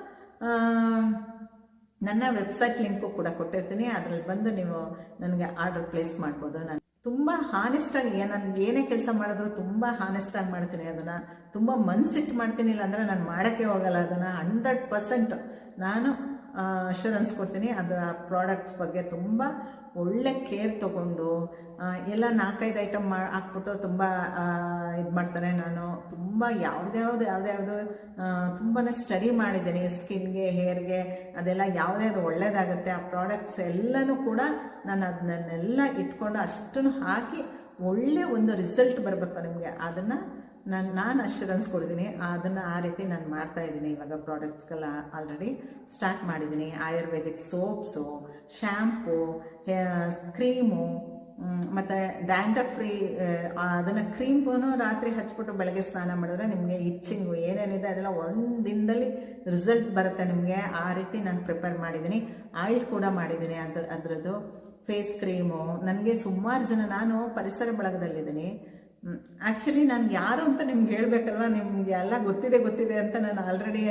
ನನ್ನ ವೆಬ್ಸೈಟ್ ಲಿಂಕು ಕೂಡ ಕೊಟ್ಟಿರ್ತೀನಿ. ಅದರಲ್ಲಿ ಬಂದು ನೀವು ನನಗೆ ಆರ್ಡರ್ ಪ್ಲೇಸ್ ಮಾಡ್ಬೋದು. ನಾನು ತುಂಬ ಹಾನೆಸ್ಟಾಗಿ ನಾನು ಏನೇ ಕೆಲಸ ಮಾಡಿದ್ರು ತುಂಬ ಹಾನೆಸ್ಟಾಗಿ ಮಾಡ್ತೀನಿ. ಅದನ್ನು ತುಂಬ ಮನಸ್ಸಿಟ್ಟು ಮಾಡ್ತೀನಿ, ಇಲ್ಲಾಂದರೆ ನಾನು ಮಾಡೋಕ್ಕೆ ಹೋಗಲ್ಲ. ಅದನ್ನು 100% ನಾನು ಅಶ್ಯೂರೆನ್ಸ್ ಕೊಡ್ತೀನಿ. ಅದು ಆ ಪ್ರಾಡಕ್ಟ್ಸ್ ಬಗ್ಗೆ ತುಂಬ ಒಳ್ಳೆ ಕೇರ್ ತೊಗೊಂಡು ಎಲ್ಲ 4-5 ಐಟಮ್ ಹಾಕ್ಬಿಟ್ಟು ತುಂಬ ಇದು ಮಾಡ್ತಾರೆ. ನಾನು ತುಂಬ ಯಾವ್ದ್ಯಾವುದು ತುಂಬಾ ಸ್ಟಡಿ ಮಾಡಿದ್ದೀನಿ. ಸ್ಕಿನ್ಗೆ, ಹೇರ್ಗೆ, ಅದೆಲ್ಲ ಯಾವ್ದ್ಯಾವ್ದು ಒಳ್ಳೇದಾಗುತ್ತೆ ಆ ಪ್ರಾಡಕ್ಟ್ಸ್ ಎಲ್ಲನೂ ಕೂಡ ನಾನು ಅದನ್ನೆಲ್ಲ ಇಟ್ಕೊಂಡು ಅಷ್ಟನ್ನು ಹಾಕಿ ಒಳ್ಳೆ ಒಂದು ರಿಸಲ್ಟ್ ಬರಬೇಕು ನಿಮಗೆ. ಅದನ್ನು ನಾನು ಅಶ್ಯೂರೆನ್ಸ್ ಕೊಡ್ತೀನಿ. ಅದನ್ನು ಆ ರೀತಿ ನಾನು ಮಾಡ್ತಾಯಿದ್ದೀನಿ. ಇವಾಗ ಪ್ರಾಡಕ್ಟ್ಸ್ಗೆಲ್ಲ ಆಲ್ರೆಡಿ ಸ್ಟಾರ್ಟ್ ಮಾಡಿದ್ದೀನಿ. ಆಯುರ್ವೇದಿಕ್ ಸೋಪ್ಸು, ಶ್ಯಾಂಪು, ಕ್ರೀಮು, ಮತ್ತು ಡ್ಯಾಂಡ್ರಫ್ ಫ್ರೀ ಅದನ್ನು ಕ್ರೀಮ್ಗೂ ರಾತ್ರಿ ಹಚ್ಬಿಟ್ಟು ಬೆಳಗ್ಗೆ ಸ್ನಾನ ಮಾಡಿದ್ರೆ ನಿಮಗೆ ಇಚ್ಚಿಂಗು ಏನೇನಿದೆ ಅದೆಲ್ಲ ಒಂದು ದಿನದಲ್ಲಿ ರಿಸಲ್ಟ್ ಬರುತ್ತೆ ನಿಮಗೆ. ಆ ರೀತಿ ನಾನು ಪ್ರಿಪೇರ್ ಮಾಡಿದ್ದೀನಿ. ಆಯಿಲ್ ಕೂಡ ಮಾಡಿದ್ದೀನಿ ಅದರದ್ದು ಫೇಸ್ ಕ್ರೀಮು. ನನಗೆ ಸುಮಾರು ಜನ, ನಾನು ಪರಿಸರ ಬಳಗದಲ್ಲಿದ್ದೀನಿ. ಆ್ಯಕ್ಚುಲಿ ನಾನು ಯಾರು ಅಂತ ನಿಮ್ಗೆ ಹೇಳಬೇಕಲ್ವ, ನಿಮಗೆ ಎಲ್ಲ ಗೊತ್ತಿದೆ ಅಂತ ನಾನು ಆಲ್ರೆಡಿ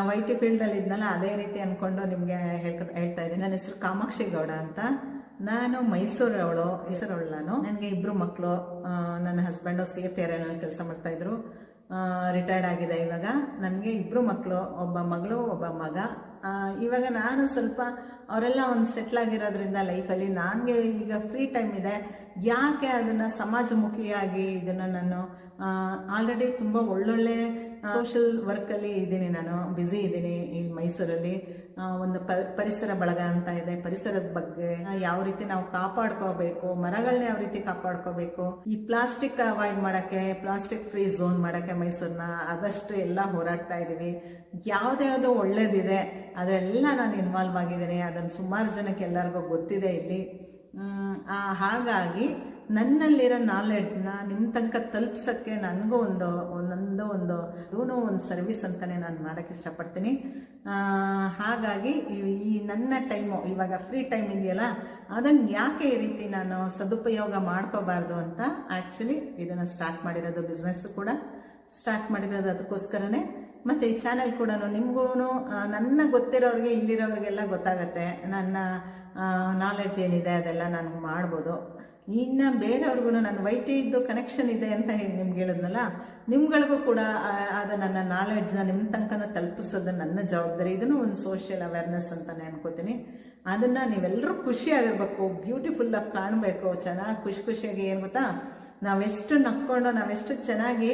ವೈಟಿ ಫೀಲ್ಡಲ್ಲಿ ಇದ್ನಲ್ಲ, ಅದೇ ರೀತಿ ಅಂದ್ಕೊಂಡು ನಿಮಗೆ ಹೇಳ್ತಾ ಇದ್ದೀನಿ. ನನ್ನ ಹೆಸರು ಕಾಮಾಕ್ಷಿ ಗೌಡ ಅಂತ. ನಾನು ಮೈಸೂರವಳು ನಾನು. ನನಗೆ 2 ಮಕ್ಕಳು. ನನ್ನ ಹಸ್ಬೆಂಡು CFTRL ಕೆಲಸ ಮಾಡ್ತಾಯಿದ್ರು, ರಿಟೈರ್ಡ್ ಆಗಿದೆ ಇವಾಗ. ನನಗೆ 2 ಮಕ್ಕಳು, ಒಬ್ಬ ಮಗಳು, ಒಬ್ಬ ಮಗ. ಇವಾಗ ನಾನು ಸ್ವಲ್ಪ ಅವರೆಲ್ಲ ಒಂದು ಸೆಟ್ಲ್ ಆಗಿರೋದ್ರಿಂದ ಲೈಫಲ್ಲಿ ನನಗೆ ಈಗ ಫ್ರೀ ಟೈಮ್ ಇದೆ. ಯಾಕೆ ಅದನ್ನು ಸಮಾಜಮುಖಿಯಾಗಿ ಇದನ್ನು ನಾನು ಆಲ್ರೆಡಿ ತುಂಬ ಒಳ್ಳೊಳ್ಳೆ ಸೋಷಲ್ ವರ್ಕಲ್ಲಿ ಇದ್ದೀನಿ, ನಾನು ಬ್ಯುಸಿ ಇದ್ದೀನಿ. ಈ ಮೈಸೂರಲ್ಲಿ ಒಂದು ಪರಿಸರ ಬಳಗ ಅಂತ ಇದೆ. ಪರಿಸರದ ಬಗ್ಗೆ ಯಾವ ರೀತಿ ನಾವು ಕಾಪಾಡ್ಕೋಬೇಕು, ಮರಗಳನ್ನ ಯಾವ ರೀತಿ ಕಾಪಾಡ್ಕೋಬೇಕು, ಈ ಪ್ಲಾಸ್ಟಿಕ್ ಅವಾಯ್ಡ್ ಮಾಡೋಕ್ಕೆ, ಪ್ಲಾಸ್ಟಿಕ್ ಫ್ರೀ ಝೋನ್ ಮಾಡೋಕ್ಕೆ ಮೈಸೂರನ್ನ ಆದಷ್ಟು ಎಲ್ಲ ಹೋರಾಡ್ತಾ ಇದ್ದೀವಿ. ಯಾವುದ್ಯಾವುದೋ ಒಳ್ಳೇದಿದೆ ಅದೆಲ್ಲ ನಾನು ಇನ್ವಾಲ್ವ್ ಆಗಿದ್ದೀನಿ. ಅದನ್ನು ಸುಮಾರು ಜನಕ್ಕೆ ಎಲ್ಲರಿಗೂ ಗೊತ್ತಿದೆ ಇಲ್ಲಿ. ಹಾಗಾಗಿ ನನ್ನಲ್ಲಿರೋ ನಾಲೆಡ್ಜ್ನ ನಿಮ್ಮ ತನಕ ತಲುಪ್ಸೋಕ್ಕೆ ನನಗೂ ಒಂದು ಸರ್ವಿಸ್ ಅಂತಲೇ ನಾನು ಮಾಡೋಕ್ಕೆ ಇಷ್ಟಪಡ್ತೀನಿ. ಹಾಗಾಗಿ ಈ ನನ್ನ ಟೈಮು ಇವಾಗ ಫ್ರೀ ಟೈಮ್ ಇದೆಯಲ್ಲ, ಅದನ್ನು ಯಾಕೆ ಈ ರೀತಿ ನಾನು ಸದುಪಯೋಗ ಮಾಡ್ಕೋಬಾರ್ದು ಅಂತ ಆ್ಯಕ್ಚುಲಿ ಇದನ್ನು ಸ್ಟಾರ್ಟ್ ಮಾಡಿರೋದು. ಬಿಸ್ನೆಸ್ಸು ಕೂಡ ಸ್ಟಾರ್ಟ್ ಮಾಡಿರೋದು ಅದಕ್ಕೋಸ್ಕರನೇ. ಮತ್ತು ಈ ಚಾನೆಲ್ ಕೂಡ ನಿಮಗೂ ನನ್ನ ಗೊತ್ತಿರೋರಿಗೆ, ಇಲ್ಲಿರೋರಿಗೆಲ್ಲ ಗೊತ್ತಾಗತ್ತೆ ನನ್ನ ನಾಲೆಡ್ಜ್ ಏನಿದೆ ಅದೆಲ್ಲ ನಾನು ಮಾಡ್ಬೋದು. ಇನ್ನು ಬೇರೆಯವ್ರಿಗೂ ನನ್ನ ವೈಟಿದ್ದು ಕನೆಕ್ಷನ್ ಇದೆ ಅಂತ ಹೇಳಿ ನಿಮ್ಗೆ ಹೇಳಿದ್ನಲ್ಲ, ನಿಮ್ಗಳಿಗೂ ಕೂಡ ಅದು ನನ್ನ ನಾಲೆಡ್ಜ್ನ ನಿಮ್ಮ ತನಕ ತಲುಪಿಸೋದು ನನ್ನ ಜವಾಬ್ದಾರಿ. ಇದನ್ನು ಒಂದು ಸೋಷಿಯಲ್ ಅವೇರ್ನೆಸ್ ಅಂತಲೇ ಅನ್ಕೋತೀನಿ. ಅದನ್ನು ನೀವೆಲ್ಲರೂ ಖುಷಿಯಾಗಿರ್ಬೇಕು, ಬ್ಯೂಟಿಫುಲ್ಲಾಗಿ ಕಾಣಬೇಕು, ಚೆನ್ನಾಗಿ ಖುಷಿಯಾಗಿ. ಏನು ಗೊತ್ತಾ, ನಾವೆಷ್ಟು ನಕ್ಕೊಂಡು, ನಾವೆಷ್ಟು ಚೆನ್ನಾಗಿ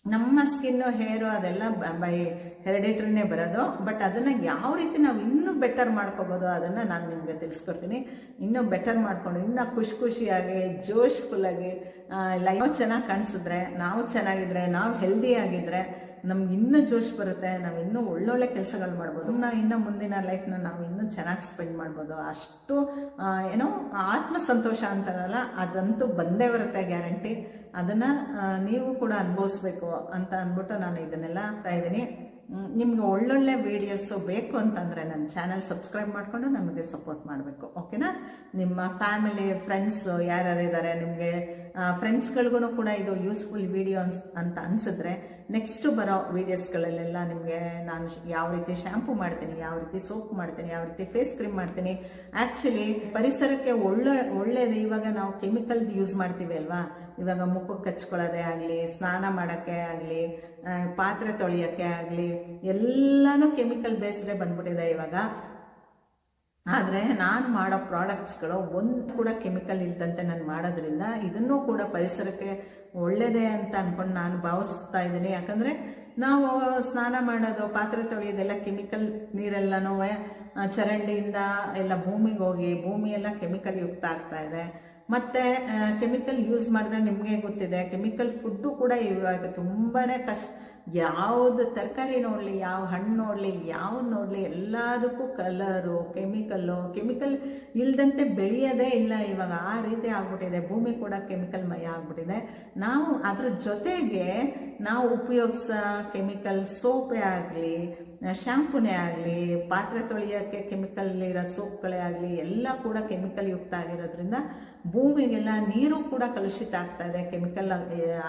ನಮ್ಮ ಸ್ಕಿನ್ನು, ಹೇರು ಅದೆಲ್ಲ ಬೈ ಹೆರಿಡಿಟ್ರಿನೇ ಬರೋದು. ಬಟ್ ಅದನ್ನು ಯಾವ ರೀತಿ ನಾವು ಇನ್ನೂ ಬೆಟರ್ ಮಾಡ್ಕೋಬೋದು ಅದನ್ನು ನಾನು ನಿಮಗೆ ತಿಳಿಸ್ಕೊಡ್ತೀನಿ. ಇನ್ನೂ ಬೆಟರ್ ಮಾಡ್ಕೊಂಡು ಇನ್ನೂ ಖುಷಿಯಾಗಿ ಜೋಶ್ಫುಲ್ಲಾಗಿ ಲೈಫ್ ಚೆನ್ನಾಗಿ ಕಾಣಿಸಿದ್ರೆ, ನಾವು ಚೆನ್ನಾಗಿದ್ರೆ, ನಾವು ಹೆಲ್ದಿಯಾಗಿದ್ದರೆ ನಮ್ಗೆ ಇನ್ನೂ ಜೋಶ್ ಬರುತ್ತೆ. ನಾವು ಇನ್ನೂ ಒಳ್ಳೊಳ್ಳೆ ಕೆಲಸಗಳು ಮಾಡ್ಬೋದು. ಇನ್ನು ಮುಂದಿನ ಲೈಫ್ನ ನಾವು ಇನ್ನೂ ಚೆನ್ನಾಗಿ ಸ್ಪೆಂಡ್ ಮಾಡ್ಬೋದು. ಅಷ್ಟು ಏನೋ ಆತ್ಮ ಸಂತೋಷ ಅಂತಾರಲ್ಲ, ಅದಂತೂ ಬಂದೇ ಬರುತ್ತೆ ಗ್ಯಾರಂಟಿ. ಅದನ್ನು ನೀವು ಕೂಡ ಅನುಭವಿಸ್ಬೇಕು ಅಂತ ಅಂದ್ಬಿಟ್ಟು ನಾನು ಇದನ್ನೆಲ್ಲ ಆಗ್ತಾ ಇದ್ದೀನಿ. ನಿಮ್ಗೆ ಒಳ್ಳೊಳ್ಳೆ ವೀಡಿಯೋಸು ಬೇಕು ಅಂತಂದರೆ ನನ್ನ ಚಾನಲ್ ಸಬ್ಸ್ಕ್ರೈಬ್ ಮಾಡಿಕೊಂಡು ನಮಗೆ ಸಪೋರ್ಟ್ ಮಾಡಬೇಕು, ಓಕೆನಾ? ನಿಮ್ಮ ಫ್ಯಾಮಿಲಿ, ಫ್ರೆಂಡ್ಸು ಯಾರ್ಯಾರಿದ್ದಾರೆ, ನಿಮಗೆ ಫ್ರೆಂಡ್ಸ್ಗಳಿಗೂ ಕೂಡ ಇದು ಯೂಸ್ಫುಲ್ ವಿಡಿಯೋ ಅಂತ ಅನಿಸಿದ್ರೆ ನೆಕ್ಸ್ಟ್ ಬರೋ ವೀಡಿಯೋಸ್ಗಳಲ್ಲೆಲ್ಲ ನಿಮಗೆ ನಾನು ಯಾವ ರೀತಿ ಶ್ಯಾಂಪು ಮಾಡ್ತೀನಿ, ಯಾವ ರೀತಿ ಸೋಪ್ ಮಾಡ್ತೀನಿ, ಯಾವ ರೀತಿ ಫೇಸ್ ಕ್ರೀಮ್ ಮಾಡ್ತೀನಿ. ಆ್ಯಕ್ಚುಲಿ ಪರಿಸರಕ್ಕೆ ಒಳ್ಳೆಯದು. ಇವಾಗ ನಾವು ಕೆಮಿಕಲ್ ಯೂಸ್ ಮಾಡ್ತೀವಿ ಅಲ್ವಾ, ಇವಾಗ ಮುಖಕ್ಕೆ ಹಚ್ಕೊಳ್ಳೋದೇ ಆಗಲಿ, ಸ್ನಾನ ಮಾಡೋಕ್ಕೆ ಆಗಲಿ, ಪಾತ್ರೆ ತೊಳೆಯೋಕ್ಕೆ ಆಗಲಿ, ಎಲ್ಲನೂ ಕೆಮಿಕಲ್ ಬೇಸ್ಡೇ ಬಂದ್ಬಿಟ್ಟಿದೆ ಇವಾಗ. ಆದರೆ ನಾನು ಮಾಡೋ ಪ್ರಾಡಕ್ಟ್ಸ್ಗಳು ಒಂದು ಕೂಡ ಕೆಮಿಕಲ್ ಇಲ್ದಂತೆ ನಾನು ಮಾಡೋದ್ರಿಂದ ಇದನ್ನೂ ಕೂಡ ಪರಿಸರಕ್ಕೆ ಒಳ್ಳೆಯದೇ ಅಂತ ಅಂದ್ಕೊಂಡು ನಾನು ಭಾವಿಸ್ತಾ ಇದ್ದೀನಿ. ಯಾಕಂದರೆ ನಾವು ಸ್ನಾನ ಮಾಡೋದು, ಪಾತ್ರೆ ತೊಳೆಯೋದೆಲ್ಲ ಕೆಮಿಕಲ್ ನೀರೆಲ್ಲನೂ ಚರಂಡಿಯಿಂದ ಎಲ್ಲ ಭೂಮಿಗೆ ಹೋಗಿ ಭೂಮಿಯೆಲ್ಲ ಕೆಮಿಕಲ್ ಯುಕ್ತ ಆಗ್ತಾ ಇದೆ. ಮತ್ತು ಕೆಮಿಕಲ್ ಯೂಸ್ ಮಾಡಿದ್ರೆ ನಿಮಗೆ ಗೊತ್ತಿದೆ, ಕೆಮಿಕಲ್ ಫುಡ್ಡು ಕೂಡ ಇವಾಗ ತುಂಬಾ ಯಾವುದು ತರಕಾರಿ ನೋಡಲಿ, ಯಾವ ಹಣ್ಣು ನೋಡಲಿ, ಯಾವ್ದು ನೋಡಲಿ, ಎಲ್ಲದಕ್ಕೂ ಕಲರು, ಕೆಮಿಕಲ್ ಇಲ್ದಂತೆ ಬೆಳೆಯೋದೇ ಇಲ್ಲ ಇವಾಗ. ಆ ರೀತಿ ಆಗ್ಬಿಟ್ಟಿದೆ. ಭೂಮಿ ಕೂಡ ಕೆಮಿಕಲ್ ಮಯ ಆಗ್ಬಿಟ್ಟಿದೆ. ನಾವು ಅದ್ರ ಜೊತೆಗೆ ನಾವು ಉಪಯೋಗಿಸೋ ಕೆಮಿಕಲ್ ಸೋಪೇ ಆಗಲಿ, ಶ್ಯಾಂಪೂನೇ ಆಗಲಿ, ಪಾತ್ರೆ ತೊಳೆಯೋಕ್ಕೆ ಕೆಮಿಕಲ್ ಇರೋ ಸೋಪ್ಗಳೇ ಆಗಲಿ, ಎಲ್ಲ ಕೂಡ ಕೆಮಿಕಲ್ ಯುಕ್ತ ಆಗಿರೋದ್ರಿಂದ ಭೂಮಿಗೆಲ್ಲ ನೀರು ಕೂಡ ಕಲುಷಿತ ಆಗ್ತಾ ಇದೆ, ಕೆಮಿಕಲ್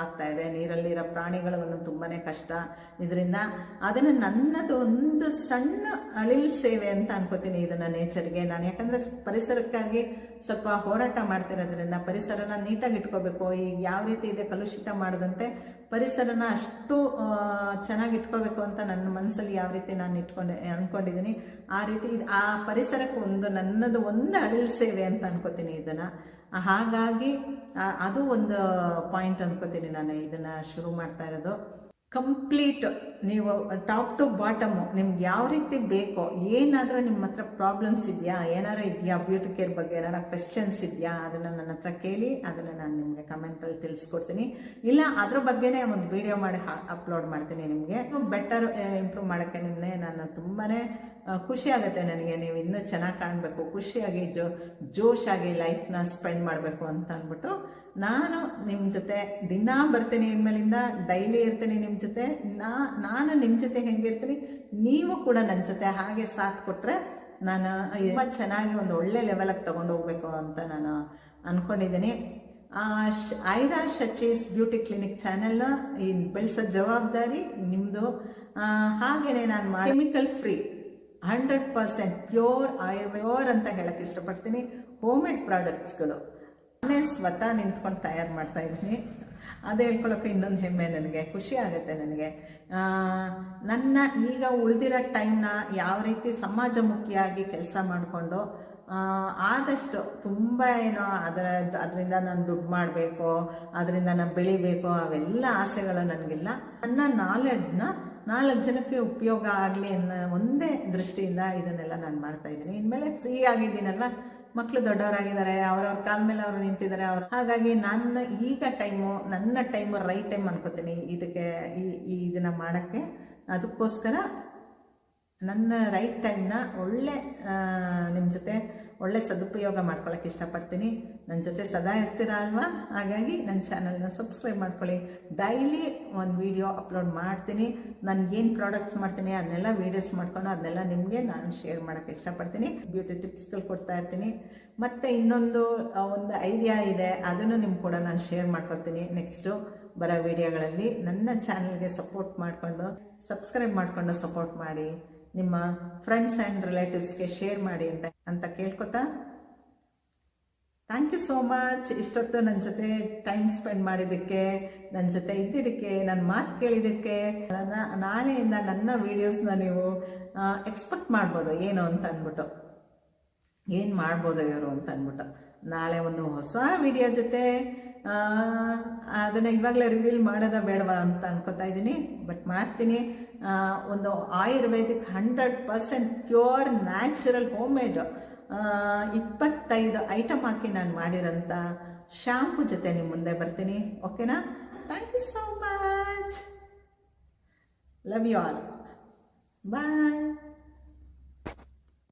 ಆಗ್ತಾ ಇದೆ. ನೀರಲ್ಲಿರೋ ಪ್ರಾಣಿಗಳಿಗೂ ತುಂಬಾ ಕಷ್ಟ ಇದರಿಂದ. ಅದನ್ನು ನನ್ನದು ಒಂದು ಸಣ್ಣ ಅಳಿಲ್ ಸೇವೆ ಅಂತ ಅನ್ಕೋತೀನಿ ಇದನ್ನು ನೇಚರ್ಗೆ ನಾನು. ಯಾಕಂದರೆ ಪರಿಸರಕ್ಕಾಗಿ ಸ್ವಲ್ಪ ಹೋರಾಟ ಮಾಡ್ತಿರೋದ್ರಿಂದ ಪರಿಸರನ ನೀಟಾಗಿ ಇಟ್ಕೋಬೇಕು. ಈಗ ಯಾವ ರೀತಿ ಇದೆ ಕಲುಷಿತ ಮಾಡದಂತೆ ಪರಿಸರನ ಅಷ್ಟು ಚೆನ್ನಾಗಿ ಇಟ್ಕೋಬೇಕು ಅಂತ ನನ್ನ ಮನಸ್ಸಲ್ಲಿ ಯಾವ ರೀತಿ ನಾನು ಅಂದ್ಕೊಂಡಿದ್ದೀನಿ, ಆ ರೀತಿ ಆ ಪರಿಸರಕ್ಕೆ ನನ್ನದು ಒಂದು ಅಳಿಲ್ ಸೇವೆ ಅಂತ ಅನ್ಕೋತೀನಿ ಇದನ್ನು. ಹಾಗಾಗಿ ಅದು ಒಂದು ಪಾಯಿಂಟ್ ಅನ್ಕೋತೀನಿ ನಾನು ಇದನ್ನು ಶುರು ಮಾಡ್ತಾ ಇರೋದು. ಕಂಪ್ಲೀಟ್ ನೀವು ಟಾಪ್ ಟು ಬಾಟಮು ನಿಮ್ಗೆ ಯಾವ ರೀತಿ ಬೇಕೋ, ಏನಾದರೂ ನಿಮ್ಮ ಹತ್ರ ಪ್ರಾಬ್ಲಮ್ಸ್ ಇದೆಯಾ, ಏನಾರು ಇದೆಯಾ, ಬ್ಯೂಟಿ ಕೇರ್ ಬಗ್ಗೆ ಏನಾರ ಕ್ವೆಶ್ಚನ್ಸ್ ಇದೆಯಾ, ಅದನ್ನು ನನ್ನ ಹತ್ರ ಕೇಳಿ, ಅದನ್ನು ನಾನು ನಿಮಗೆ ಕಮೆಂಟಲ್ಲಿ ತಿಳಿಸ್ಕೊಡ್ತೀನಿ. ಇಲ್ಲ ಅದ್ರ ಬಗ್ಗೆನೇ ಒಂದು ವಿಡಿಯೋ ಮಾಡಿ ಅಪ್ಲೋಡ್ ಮಾಡ್ತೀನಿ. ನಿಮಗೆ ಬೆಟರ್ ಇಂಪ್ರೂವ್ ಮಾಡೋಕ್ಕೆ ನಿಮ್ಮನ್ನೇ ನಾನು ತುಂಬಾ ಖುಷಿ ಆಗುತ್ತೆ ನನಗೆ. ನೀವು ಇನ್ನೂ ಚೆನ್ನಾಗಿ ಕಾಣಬೇಕು, ಖುಷಿಯಾಗಿ ಜೋಶಾಗಿ ಲೈಫ್ನ ಸ್ಪೆಂಡ್ ಮಾಡಬೇಕು ಅಂತ ಅಂದ್ಬಿಟ್ಟು ನಾನು ನಿಮ್ಮ ಜೊತೆ ದಿನ ಬರ್ತೀನಿ. ಇನ್ಮೇಲಿಂದ ಡೈಲಿ ಇರ್ತೀನಿ ನಿಮ್ಮ ಜೊತೆ. ನಾನು ನಿಮ್ಮ ಜೊತೆ ಹೆಂಗಿರ್ತೀನಿ, ನೀವು ಕೂಡ ನನ್ನ ಜೊತೆ ಹಾಗೆ ಸಾಥ್ ಕೊಟ್ಟರೆ ನಾನು ತುಂಬ ಚೆನ್ನಾಗಿ ಒಂದು ಒಳ್ಳೆ ಲೆವೆಲಿಗೆ ತೊಗೊಂಡು ಹೋಗ್ಬೇಕು ಅಂತ ನಾನು ಅಂದ್ಕೊಂಡಿದ್ದೀನಿ. ಐರಾ ಶಚೀಸ್ ಬ್ಯೂಟಿ ಕ್ಲಿನಿಕ್ ಚಾನೆಲ್ನ ಬೆಳೆಸೋ ಜವಾಬ್ದಾರಿ ನಿಮ್ಮದು. ಹಾಗೆಯೇ ನಾನು ಕೆಮಿಕಲ್ ಫ್ರೀ 100% ಪ್ಯೂರ್ ಆಯುರ್ವೇದ ಅಂತ ಹೇಳಕ್ಕೆ ಇಷ್ಟಪಡ್ತೀನಿ. ಹೋಮ್ ಮೇಡ್ ಪ್ರಾಡಕ್ಟ್ಸ್ಗಳು ನಾನೇ ಸ್ವತಃ ನಿಂತ್ಕೊಂಡು ತಯಾರು ಮಾಡ್ತಾ ಇದ್ದೀನಿ. ಅದು ಹೇಳ್ಕೊಳ್ಳೋಕೆ ಇನ್ನೊಂದು ಹೆಮ್ಮೆ ನನಗೆ, ಖುಷಿ ಆಗುತ್ತೆ ನನಗೆ. ನನ್ನ ಈಗ ಉಳಿದಿರೋ ಟೈಮ್ನ ಯಾವ ರೀತಿ ಸಮಾಜಮುಖಿಯಾಗಿ ಕೆಲಸ ಮಾಡಿಕೊಂಡು ಆದಷ್ಟು ತುಂಬ ಅದರಿಂದ ನಾನು ದುಡ್ಡು ಮಾಡಬೇಕು, ಅದರಿಂದ ನಾನು ಬೆಳಿಬೇಕು, ಅವೆಲ್ಲ ಆಸೆಗಳು ನನಗಿಲ್ಲ. ನನ್ನ ನಾಲೆಡ್ಜ್ನ 4 ಜನಕ್ಕೆ ಉಪಯೋಗ ಆಗಲಿ ಅನ್ನೋ ಒಂದೇ ದೃಷ್ಟಿಯಿಂದ ಇದನ್ನೆಲ್ಲ ನಾನು ಮಾಡ್ತಾ ಇದ್ದೀನಿ. ಇನ್ಮೇಲೆ ಫ್ರೀ ಆಗಿದ್ದೀನಲ್ವ, ಮಕ್ಕಳು ದೊಡ್ಡವರಾಗಿದ್ದಾರೆ, ಅವ್ರವ್ರ ಕಾಲ ಮೇಲೆ ಅವರು ನಿಂತಿದ್ದಾರೆ. ಹಾಗಾಗಿ ನನ್ನ ಟೈಮು ರೈಟ್ ಟೈಮ್ ಅನ್ಕೋತೀನಿ ಇದನ್ನು ಮಾಡೋಕ್ಕೆ. ಅದಕ್ಕೋಸ್ಕರ ನನ್ನ ರೈಟ್ ಟೈಮ್ನ ನಿಮ್ಮ ಜೊತೆ ಒಳ್ಳೆ ಸದುಪಯೋಗ ಮಾಡ್ಕೊಳ್ಳೋಕೆ ಇಷ್ಟಪಡ್ತೀನಿ. ನನ್ನ ಜೊತೆ ಸದಾ ಇರ್ತೀರಾ ಅಲ್ವಾ? ಹಾಗಾಗಿ ನನ್ನ ಚಾನಲ್ನ ಸಬ್ಸ್ಕ್ರೈಬ್ ಮಾಡ್ಕೊಳ್ಳಿ. ಡೈಲಿ ಒಂದು ವಿಡಿಯೋ ಅಪ್ಲೋಡ್ ಮಾಡ್ತೀನಿ. ನಾನು ಏನು ಪ್ರಾಡಕ್ಟ್ಸ್ ಮಾಡ್ತೀನಿ ಅದನ್ನೆಲ್ಲ ವೀಡಿಯೋಸ್ ಮಾಡ್ಕೊಂಡು ಅದನ್ನೆಲ್ಲ ನಿಮಗೆ ನಾನು ಶೇರ್ ಮಾಡೋಕ್ಕೆ ಇಷ್ಟಪಡ್ತೀನಿ. ಬ್ಯೂಟಿ ಟಿಪ್ಸ್ಗಳು ಕೊಡ್ತಾ ಇರ್ತೀನಿ. ಮತ್ತು ಒಂದು ಐಡಿಯಾ ಇದೆ, ಅದನ್ನು ನಿಮ್ಗೆ ಕೂಡ ನಾನು ಶೇರ್ ಮಾಡ್ಕೊತೀನಿ ನೆಕ್ಸ್ಟು ಬರೋ ವಿಡಿಯೋಗಳಲ್ಲಿ. ನನ್ನ ಚಾನಲ್ಗೆ ಸಬ್ಸ್ಕ್ರೈಬ್ ಮಾಡಿಕೊಂಡು ಸಪೋರ್ಟ್ ಮಾಡಿ, ನಿಮ್ಮ ಫ್ರೆಂಡ್ಸ್ ಆ್ಯಂಡ್ ರಿಲೇಟಿವ್ಸ್ಗೆ ಶೇರ್ ಮಾಡಿ ಅಂತ ಕೇಳ್ಕೊತಾ, ಥ್ಯಾಂಕ್ ಯು ಸೋ ಮಚ್. ಇಷ್ಟೊತ್ತು ನನ್ನ ಜೊತೆ ಟೈಮ್ ಸ್ಪೆಂಡ್ ಮಾಡಿದ್ದಕ್ಕೆ, ನನ್ನ ಜೊತೆ ಇದ್ದಿದ್ದಕ್ಕೆ, ನನ್ನ ಮಾತು ಕೇಳಿದ್ದಕ್ಕೆ. ನಾಳೆಯಿಂದ ನನ್ನ ವೀಡಿಯೋಸ್ನ ನೀವು ಎಕ್ಸ್ಪೆಕ್ಟ್ ಮಾಡ್ಬೋದು ಏನು ಅಂತ ಅಂದ್ಬಿಟ್ಟು, ಏನು ಮಾಡ್ಬೋದು ಇವರು ಅಂತ ಅಂದ್ಬಿಟ್ಟು. ನಾಳೆ ಒಂದು ಹೊಸ ವಿಡಿಯೋ ಜೊತೆ ಅದನ್ನು ಇವಾಗಲೇ ರಿವೀಲ್ ಮಾಡೋದ ಬೇಡವಾ ಅಂತ ಅನ್ಕೋತಾ ಇದ್ದೀನಿ, ಬಟ್ ಮಾಡ್ತೀನಿ. ಒಂದು ayurvedic 100% pure natural homemade 25 item ಹಾಕಿ ನಾನು ಮಾಡಿರೋಂಥ ಶ್ಯಾಂಪು ಜೊತೆ ನಿಮ್ಮ ಮುಂದೆ ಬರ್ತೀನಿ. ಓಕೆನಾ? Thank you so much. Love you all. Bye.